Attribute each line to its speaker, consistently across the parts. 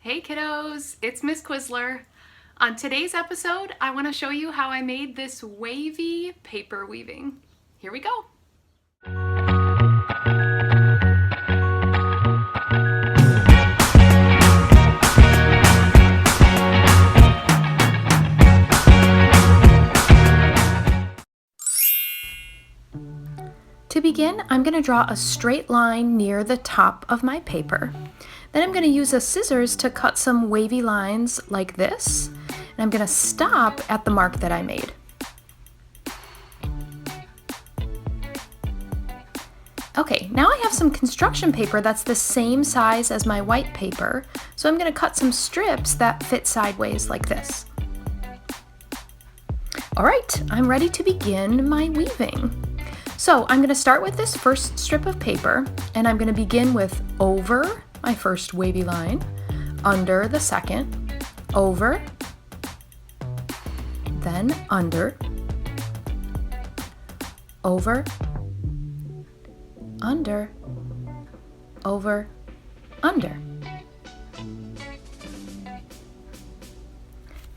Speaker 1: Hey kiddos, it's Miss Quisler. On today's episode, I want to show you how I made this wavy paper weaving. Here we go. To begin, I'm going to draw a straight line near the top of my paper. Then I'm going to use a scissors to cut some wavy lines like this, and I'm going to stop at the mark that I made. Okay, now I have some construction paper that's the same size as my white paper, so I'm going to cut some strips that fit sideways like this. All right, I'm ready to begin my weaving. So I'm going to start with this first strip of paper, and I'm going to begin with over my first wavy line, under the second, over, then under, over, under, over, under.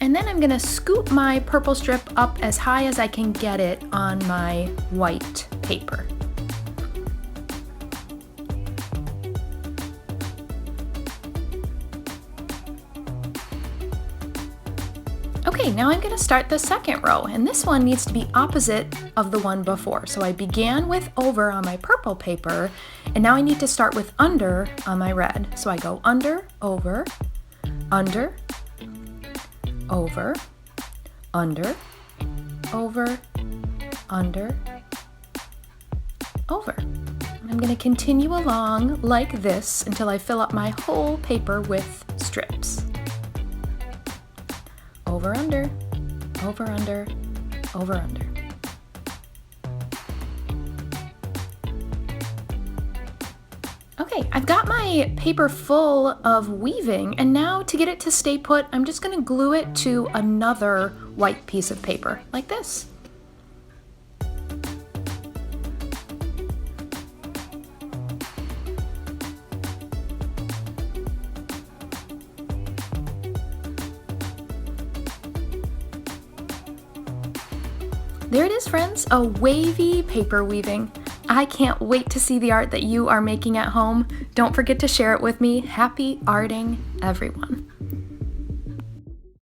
Speaker 1: And then I'm going to scoop my purple strip up as high as I can get it on my white paper. Okay, now I'm going to start the second row, and this one needs to be opposite of the one before. So I began with over on my purple paper, and now I need to start with under on my red. So I go under, over, under, over, under, over, under, over. I'm going to continue along like this until I fill up my whole paper with strips. Over, under, over, under, over, under. Okay, I've got my paper full of weaving, and now to get it to stay put, I'm just going to glue it to another white piece of paper, like this. There it is, friends, a wavy paper weaving. I can't wait to see the art that you are making at home. Don't forget to share it with me. Happy arting, everyone.